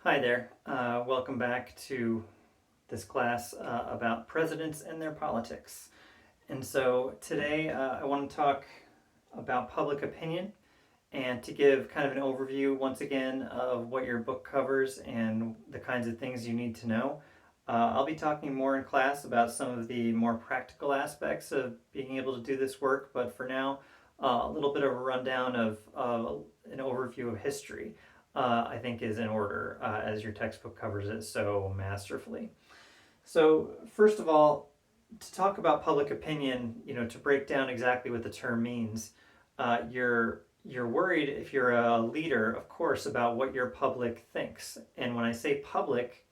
Hi there. Welcome back to this class about presidents and their politics. And so today I want to talk about public opinion and to give kind of an overview once again of what your book covers and the kinds of things you need to know. I'll be talking more in class about some of the more practical aspects of being able to do this work, but for now, a little bit of a rundown of an overview of history. I think is in order as your textbook covers it so masterfully. So first of all, to talk about public opinion, to break down exactly what the term means, you're worried if you're a leader, of course, about what your public thinks. And when I say public,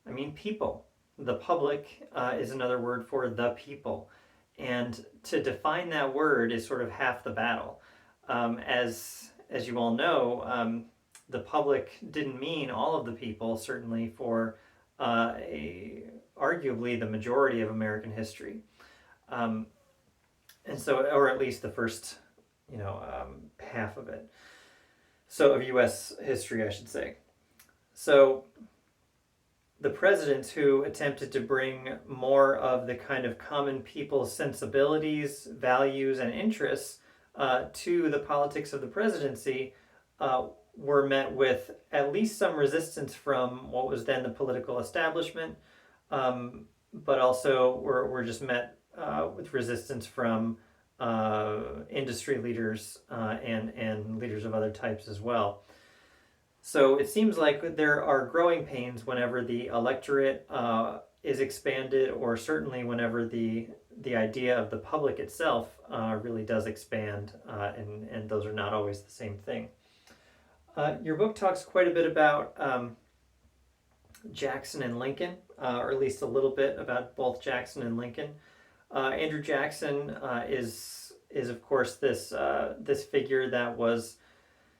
I mean people. The public is another word for the people. And to define that word is sort of half the battle. As you all know, the public didn't mean all of the people, certainly for arguably the majority of American history. Um, and so, or at least the first, half of it. So, of U.S. history, I should say. So, the presidents who attempted to bring more of the kind of common people's sensibilities, values, and interests to the politics of the presidency were met with at least some resistance from what was then the political establishment, but also were just met with resistance from industry leaders and leaders of other types as well. So it seems like there are growing pains whenever the electorate is expanded, or certainly whenever the idea of the public itself really does expand, and those are not always the same thing. Your book talks quite a bit about Jackson and Lincoln, or at least a little bit about both Jackson and Lincoln. Andrew Jackson is of course this figure that was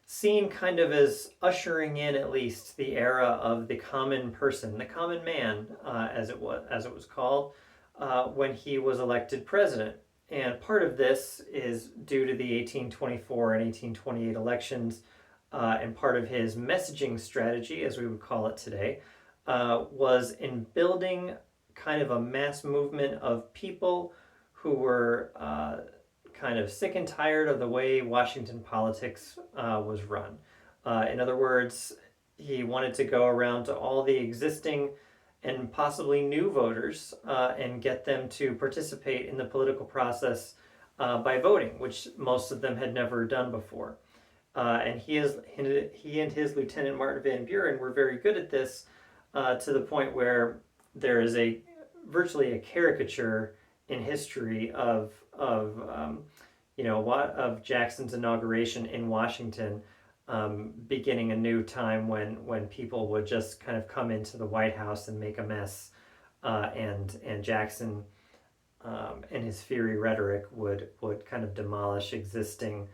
seen kind of as ushering in at least the era of the common person, the common man, as it was called, when he was elected president. And part of this is due to the 1824 and 1828 elections, and part of his messaging strategy, as we would call it today, was in building kind of a mass movement of people who were kind of sick and tired of the way Washington politics was run. In other words, he wanted to go around to all the existing and possibly new voters and get them to participate in the political process by voting, which most of them had never done before. And he and his lieutenant Martin Van Buren were very good at this, to the point where there is virtually a caricature in history of Jackson's inauguration in Washington, beginning a new time when people would just kind of come into the White House and make a mess, and Jackson and his fiery rhetoric would kind of demolish existing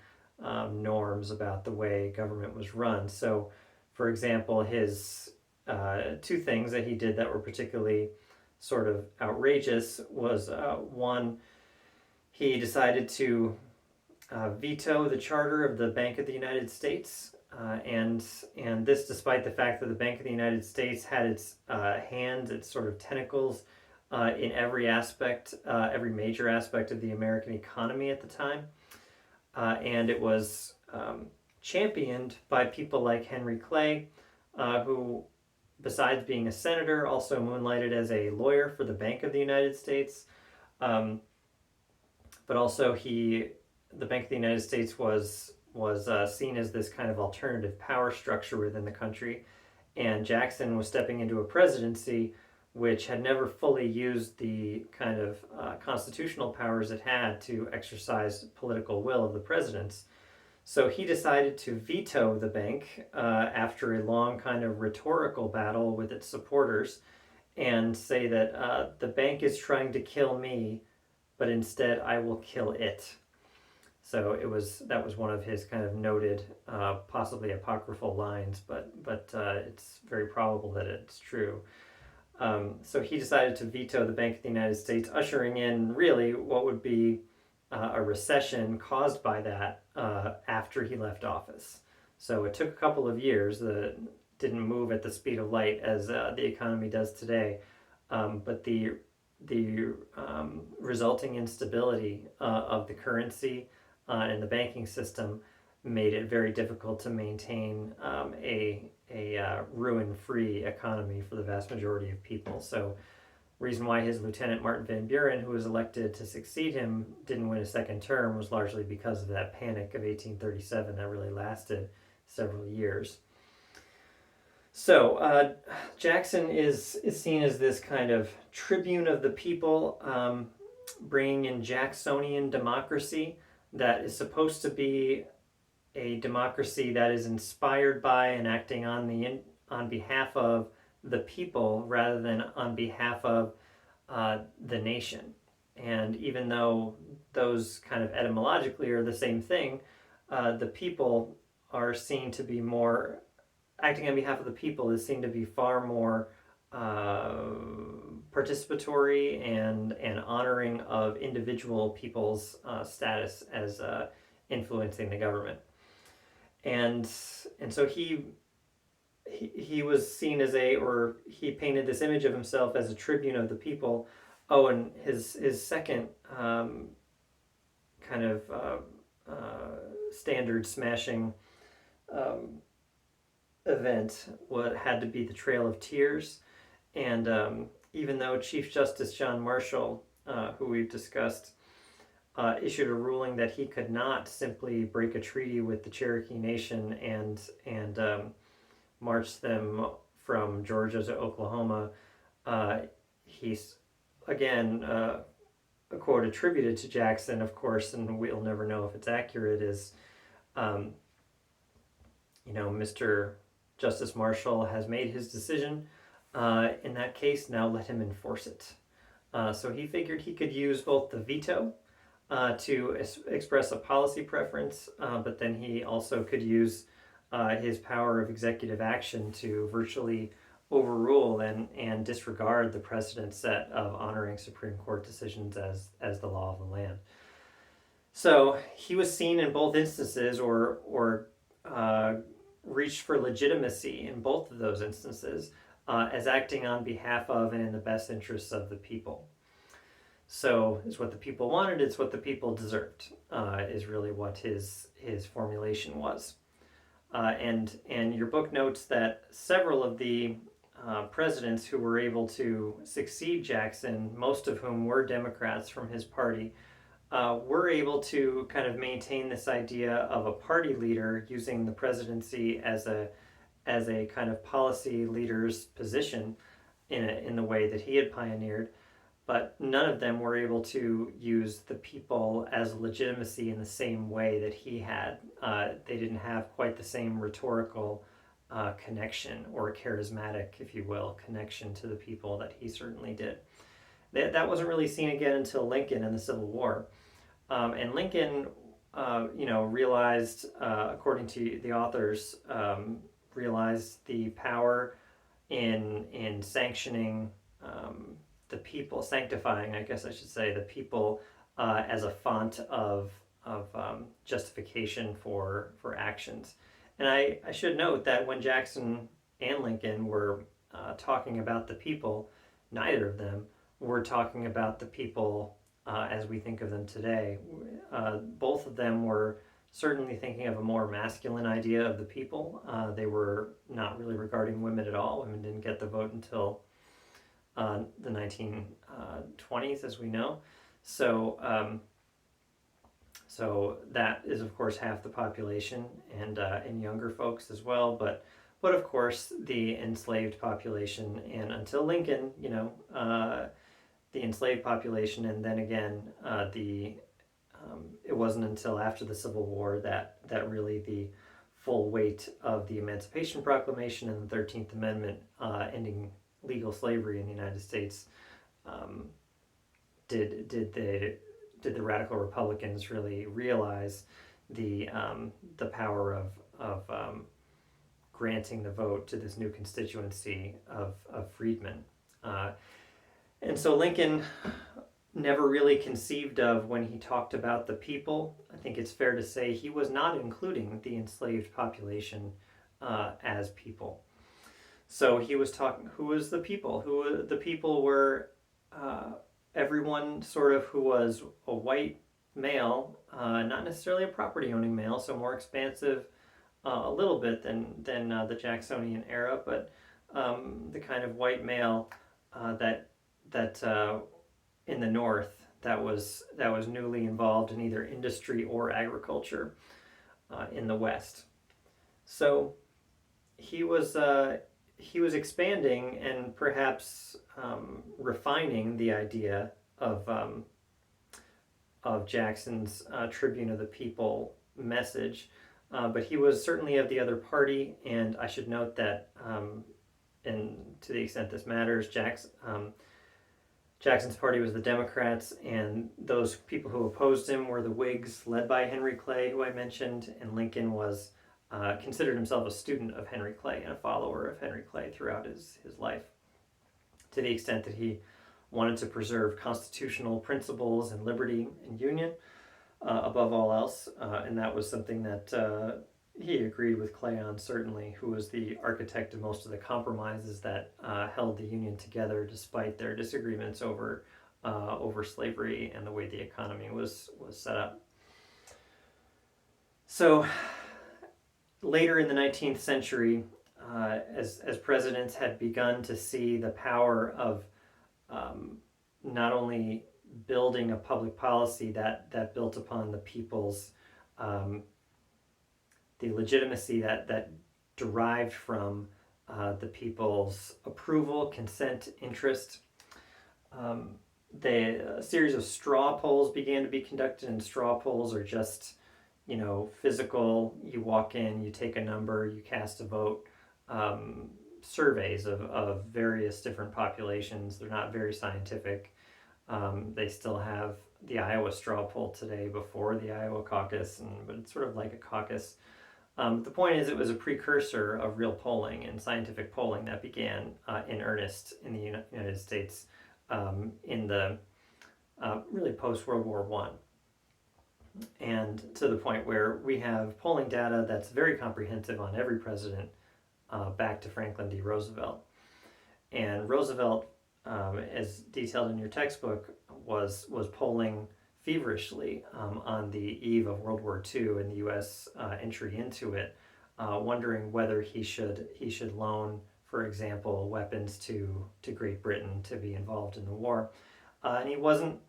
norms about the way government was run. So, for example, his two things that he did that were particularly sort of outrageous was one, he decided to veto the charter of the Bank of the United States, and this despite the fact that the Bank of the United States had its hands, its sort of tentacles in every aspect, every major aspect of the American economy at the time, and it was championed by people like Henry Clay, who, besides being a senator, also moonlighted as a lawyer for the Bank of the United States. But also the Bank of the United States was seen as this kind of alternative power structure within the country, and Jackson was stepping into a presidency which had never fully used the kind of constitutional powers it had to exercise political will of the presidents. So he decided to veto the bank after a long kind of rhetorical battle with its supporters, and say that the bank is trying to kill me, but instead I will kill it. So that was one of his kind of noted, possibly apocryphal lines, but it's very probable that it's true. So he decided to veto the Bank of the United States, ushering in really what would be a recession caused by that after he left office. So it took a couple of years. didn't move at the speed of light as the economy does today, but the resulting instability of the currency and the banking system made it very difficult to maintain a ruin-free economy for the vast majority of people. So, reason why his lieutenant Martin Van Buren, who was elected to succeed him, didn't win a second term was largely because of that panic of 1837 that really lasted several years. So Jackson is seen as this kind of tribune of the people, bringing in Jacksonian democracy that is supposed to be a democracy that is inspired by and acting on behalf of the people rather than on behalf of the nation. And even though those kind of etymologically are the same thing, the people are seen to be more acting on behalf of the people is seen to be far more participatory and honoring of individual people's status as influencing the government. And so he was seen as he painted this image of himself as a tribune of the people. Oh, and his second kind of standard smashing event had to be the Trail of Tears. And even though Chief Justice John Marshall, who we've discussed, issued a ruling that he could not simply break a treaty with the Cherokee Nation and march them from Georgia to Oklahoma, he's again a quote attributed to Jackson, of course, and we'll never know if it's accurate, is Mr. Justice Marshall has made his decision in that case, now let him enforce it. So he figured he could use both the veto to express a policy preference, but then he also could use his power of executive action to virtually overrule and disregard the precedent set of honoring Supreme Court decisions as the law of the land. So he was seen in both instances, or reached for legitimacy in both of those instances, as acting on behalf of and in the best interests of the people. So it's what the people wanted, it's what the people deserved, is really what his formulation was. And your book notes that several of the presidents who were able to succeed Jackson, most of whom were Democrats from his party, were able to kind of maintain this idea of a party leader using the presidency as a kind of policy leader's position in the way that he had pioneered. But none of them were able to use the people as legitimacy in the same way that he had. They didn't have quite the same rhetorical connection, or charismatic, if you will, connection to the people that he certainly did. That wasn't really seen again until Lincoln and the Civil War. And Lincoln, realized, according to the authors, realized the power in sanctioning the people, sanctifying, I guess I should say, the people as a font of justification for actions. And I should note that when Jackson and Lincoln were talking about the people, neither of them were talking about the people as we think of them today. Both of them were certainly thinking of a more masculine idea of the people. They were not really regarding women at all. Women didn't get the vote until the 1920s, as we know. So that is, of course, half the population, and younger folks as well. But of course, the enslaved population, and until Lincoln, the enslaved population, and then again, it wasn't until after the Civil War that really the full weight of the Emancipation Proclamation and the 13th Amendment ending legal slavery in the United States did the radical Republicans really realize the power of granting the vote to this new constituency of freedmen. And so Lincoln never really conceived of, when he talked about the people, I think it's fair to say he was not including the enslaved population as people. So he was talking. Who was the people? Who the people were? Uh, Everyone sort of who was a white male, not necessarily a property owning male, so more expansive a little bit than the Jacksonian era, but the kind of white male that in the North that was newly involved in either industry or agriculture in the West. So he was uh, he was expanding and perhaps refining the idea of Jackson's Tribune of the People message, but he was certainly of the other party. And I should note that, and to the extent this matters, Jackson's party was the Democrats, and those people who opposed him were the Whigs, led by Henry Clay, who I mentioned, and Lincoln was considered himself a student of Henry Clay and a follower of Henry Clay throughout his life, to the extent that he wanted to preserve constitutional principles and liberty and union above all else, and that was something that he agreed with Clay on, certainly, who was the architect of most of the compromises that held the Union together despite their disagreements over slavery and the way the economy was set up. So later in the 19th century, as presidents had begun to see the power of not only building a public policy that built upon the people's the legitimacy that derived from the people's approval, consent, interest. A series of straw polls began to be conducted, and straw polls are just, physical. You walk in, you take a number, you cast a vote. Surveys of various different populations. They're not very scientific. They still have the Iowa straw poll today before the Iowa caucus, but it's sort of like a caucus. The point is, it was a precursor of real polling and scientific polling that began in earnest in the United States in the really post-World War I. And to the point where we have polling data that's very comprehensive on every president back to Franklin D. Roosevelt. And Roosevelt, as detailed in your textbook, was polling feverishly on the eve of World War II and the U.S. Entry into it, wondering whether he should loan, for example, weapons to Great Britain to be involved in the war. And he wasn't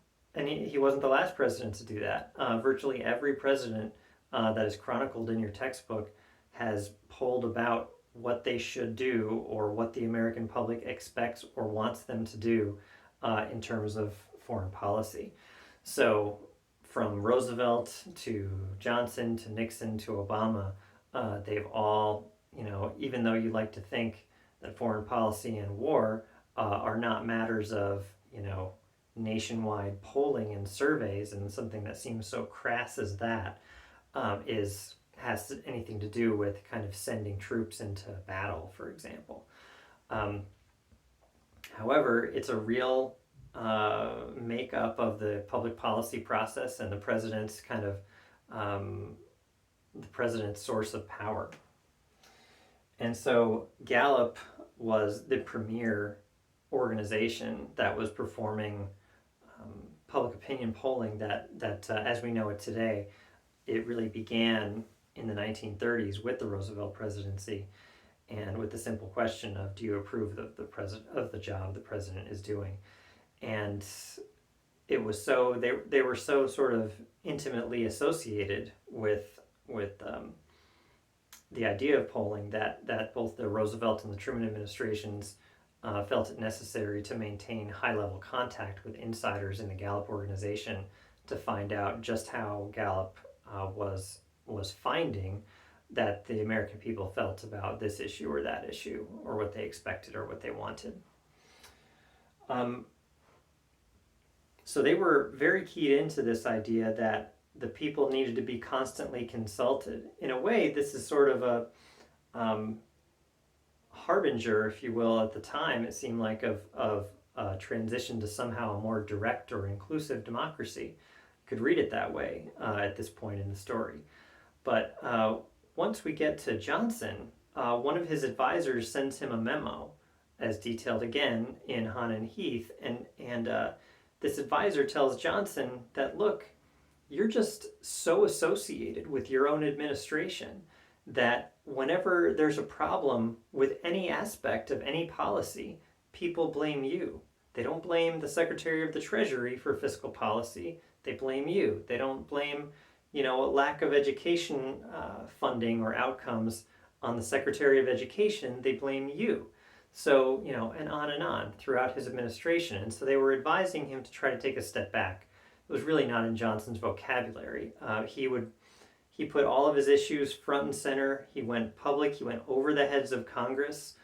the last president to do that. Virtually every president that is chronicled in your textbook has polled about what they should do or what the American public expects or wants them to do in terms of foreign policy. So from Roosevelt to Johnson to Nixon to Obama, they've all, even though you like to think that foreign policy and war are not matters of, nationwide polling and surveys, and something that seems so crass as that has anything to do with kind of sending troops into battle, for example. However, it's a real makeup of the public policy process and the president's the president's source of power. And so Gallup was the premier organization that was performing public opinion polling that as we know it today, it really began in the 1930s with the Roosevelt presidency, and with the simple question of, do you approve of the job the president is doing? And it was so they were so sort of intimately associated with the idea of polling that both the Roosevelt and the Truman administrations felt it necessary to maintain high-level contact with insiders in the Gallup organization to find out just how Gallup was finding that the American people felt about this issue or that issue, or what they expected or what they wanted. So they were very keyed into this idea that the people needed to be constantly consulted. In a way, this is sort of a harbinger, if you will, at the time, it seemed like, of a transition to somehow a more direct or inclusive democracy. You could read it that way at this point in the story. But once we get to Johnson, one of his advisors sends him a memo, as detailed again in Hahn and Heath, and this advisor tells Johnson that, look, you're just so associated with your own administration that whenever there's a problem with any aspect of any policy, people blame you. They don't blame the Secretary of the Treasury for fiscal policy. They blame you. They don't blame, a lack of education funding or outcomes on the Secretary of Education. They blame you. So, and on throughout his administration. And so they were advising him to try to take a step back. It was really not in Johnson's vocabulary. He put all of his issues front and center. He went public. He went over the heads of Congress.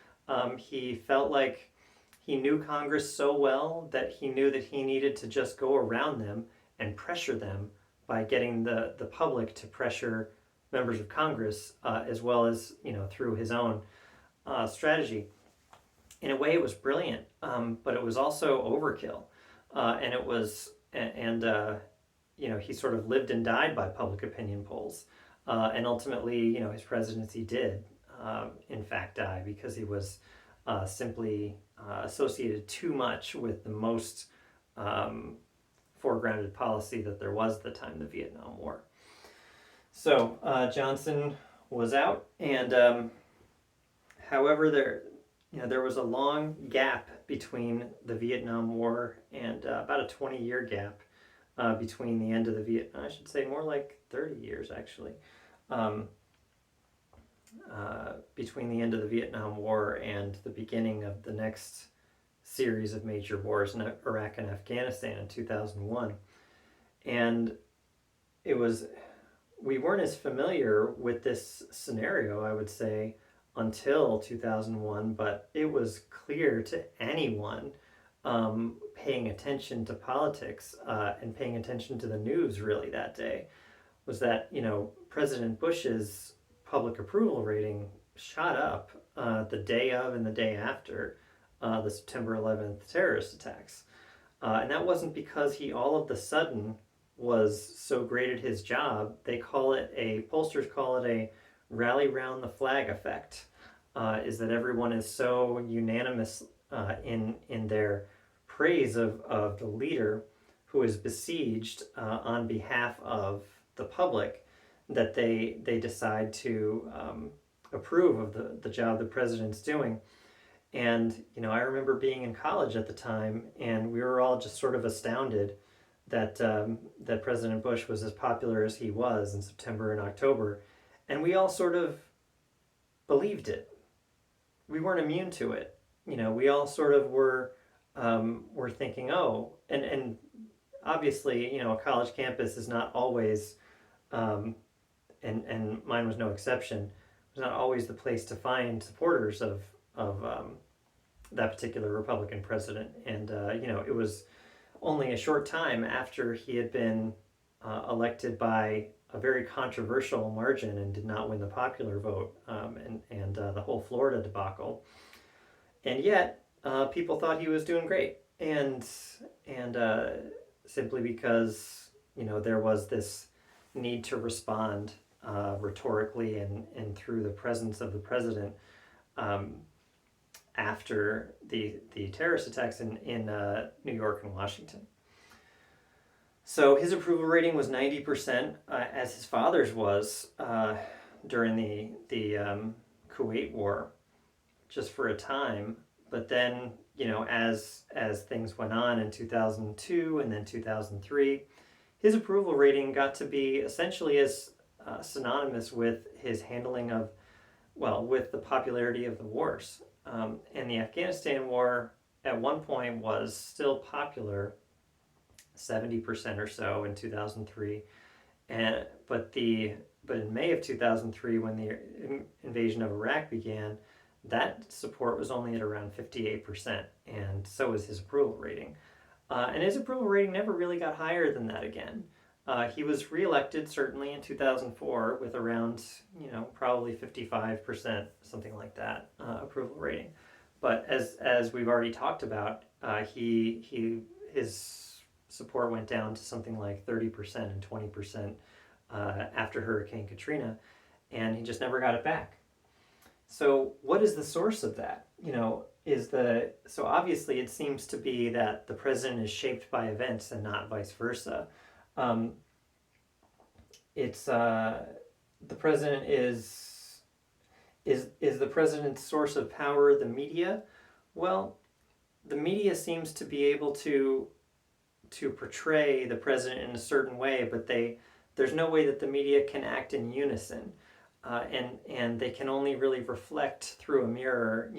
He felt like he knew Congress so well that he knew that he needed to just go around them and pressure them by getting the public to pressure members of Congress, as well as through his own strategy. In a way, it was brilliant, but it was also overkill, and it was he sort of lived and died by public opinion polls, and ultimately, his presidency did, in fact, die because he was simply associated too much with the most foregrounded policy that there was at the time, the Vietnam War. So Johnson was out, and however, there was a long gap between the Vietnam War and about a 20-year gap between the end of the Vietnam, I should say more like 30 years actually, between the end of the Vietnam War and the beginning of the next series of major wars in Iraq and Afghanistan in 2001. And we weren't as familiar with this scenario, I would say, until 2001, but it was clear to anyone paying attention to politics and paying attention to the news really that day, was that President Bush's public approval rating shot up the day of and the day after the September 11th terrorist attacks. And that wasn't because he all of a sudden was so great at his job. Pollsters call it a rally round the flag effect, is that everyone is so unanimous in their praise of the leader who is besieged on behalf of the public, that they decide to approve of the job the president's doing. And I remember being in college at the time, and we were all just sort of astounded that that President Bush was as popular as he was in September and October, and we all sort of believed it. We weren't immune to it. We all sort of were thinking, oh, and obviously, a college campus is not always, and mine was no exception, it was not always the place to find supporters of that particular Republican president. And it was only a short time after he had been elected by a very controversial margin and did not win the popular vote, and the whole Florida debacle. And yet, people thought he was doing great, and simply because there was this need to respond rhetorically and through the presence of the president after the terrorist attacks in New York and Washington. So his approval rating was 90%, as his father's was during the Kuwait War, just for a time. But then, as things went on in 2002 and then 2003, his approval rating got to be essentially as synonymous with his handling of, with the popularity of the wars. And the Afghanistan war at one point was still popular, 70% or so in 2003, but in May of 2003, when the invasion of Iraq began, that support was only at around 58%, and so was his approval rating. And his approval rating never really got higher than that again. He was reelected certainly in 2004 with around, probably 55%, something like that, approval rating. But as we've already talked about, his support went down to something like 30% and 20% after Hurricane Katrina, and he just never got it back. So what is the source of that? So obviously it seems to be that the president is shaped by events and not vice versa. Um, it's the president is the president's source of power the media? Well, the media seems to be able to portray the president in a certain way, but there's no way that the media can act in unison, and they can only really reflect through a mirror,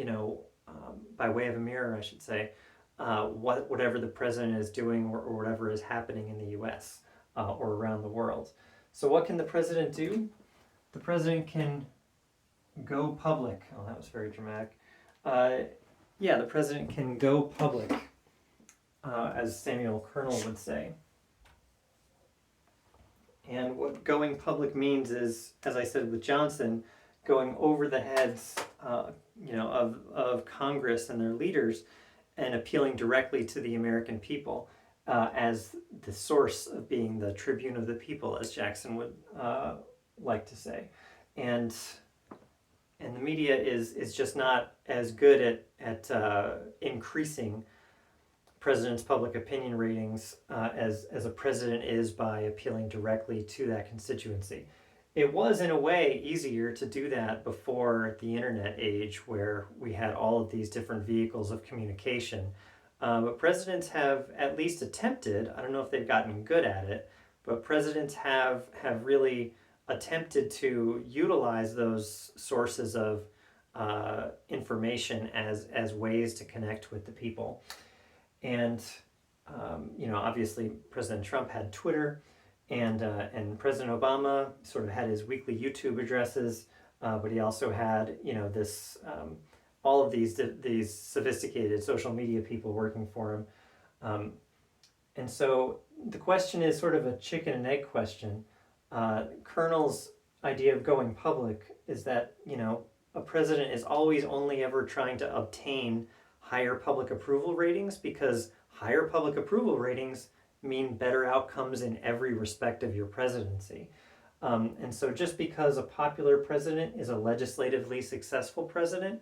by way of a mirror, I should say, whatever the president is doing or whatever is happening in the U.S. Or around the world. So what can the president do? The president can go public. Oh, that was very dramatic. Yeah, the president can go public, as Samuel Colonel would say. And what going public means is, as I said with Johnson, going over the heads, of Congress and their leaders, and appealing directly to the American people as the source of being the tribune of the people, as Jackson would like to say, and the media is just not as good at increasing president's public opinion ratings as a president is by appealing directly to that constituency. It was, in a way, easier to do that before the internet age, where we had all of these different vehicles of communication. But presidents have at least attempted, I don't know if they've gotten good at it, but presidents have really attempted to utilize those sources of information as ways to connect with the people. And obviously President Trump had Twitter, and President Obama sort of had his weekly YouTube addresses, but he also had this all of these sophisticated social media people working for him, and so the question is sort of a chicken and egg question. Colonel's idea of going public is that a president is always only ever trying to obtain higher public approval ratings, because higher public approval ratings mean better outcomes in every respect of your presidency. And so just because a popular president is a legislatively successful president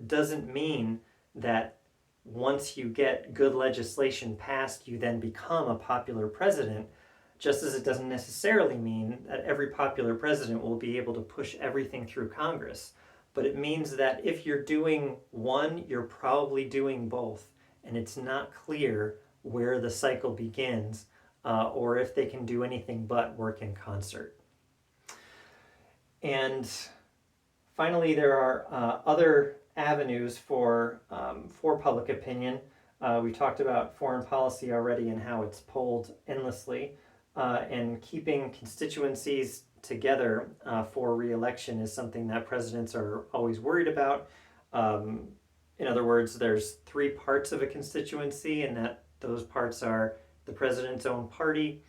doesn't mean that once you get good legislation passed, you then become a popular president, just as it doesn't necessarily mean that every popular president will be able to push everything through Congress. But it means that if you're doing one, you're probably doing both. And it's not clear where the cycle begins, or if they can do anything but work in concert. And finally, there are other avenues for public opinion. We talked about foreign policy already and how it's polled endlessly. And keeping constituencies together for re-election is something that presidents are always worried about. In other words, there's three parts of a constituency, and that those parts are the president's own party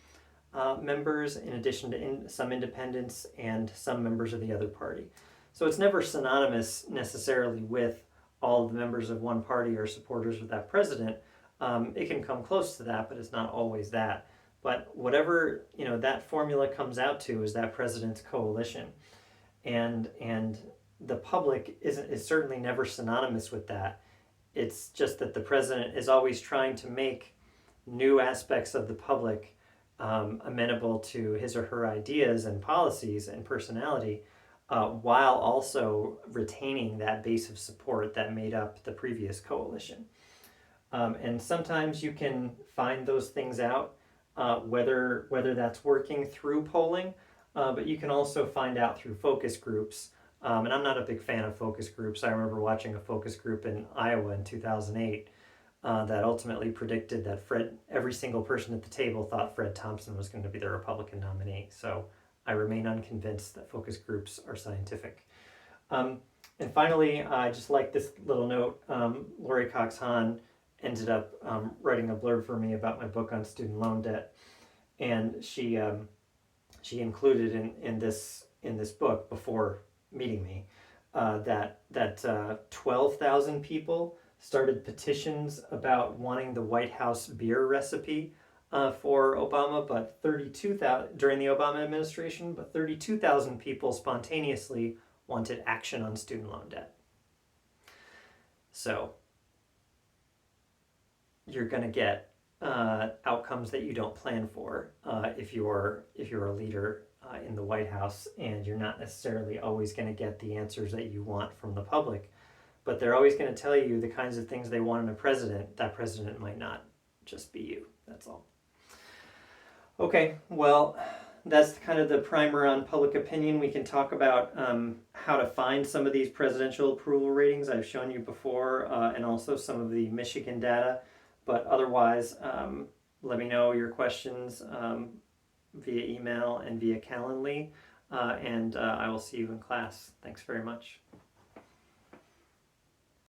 members, in addition to some independents and some members of the other party. So it's never synonymous necessarily with all of the members of one party or supporters of that president. It can come close to that, but it's not always that. But whatever that formula comes out to is that president's coalition, and the public is certainly never synonymous with that. It's just that the president is always trying to make new aspects of the public amenable to his or her ideas and policies and personality, while also retaining that base of support that made up the previous coalition. And sometimes you can find those things out, whether that's working through polling, but you can also find out through focus groups. And I'm not a big fan of focus groups. I remember watching a focus group in Iowa in 2008 that ultimately predicted that every single person at the table thought Fred Thompson was going to be the Republican nominee. So I remain unconvinced that focus groups are scientific. And finally, I just like this little note. Lori Cox Hahn ended up writing a blurb for me about my book on student loan debt, and she included in this book before meeting me that 12,000 people started petitions about wanting the White House beer recipe for Obama, but 32,000 during the Obama administration, but 32,000 people spontaneously wanted action on student loan debt. So you're going to get outcomes that you don't plan for if you're a leader in the White House, and you're not necessarily always going to get the answers that you want from the public, but they're always going to tell you the kinds of things they want in a president. That president might not just be you. That's all. Okay, well, that's kind of the primer on public opinion. We can talk about how to find some of these presidential approval ratings I've shown you before, and also some of the Michigan data. But otherwise, let me know your questions via email and via Calendly, and I will see you in class. Thanks very much.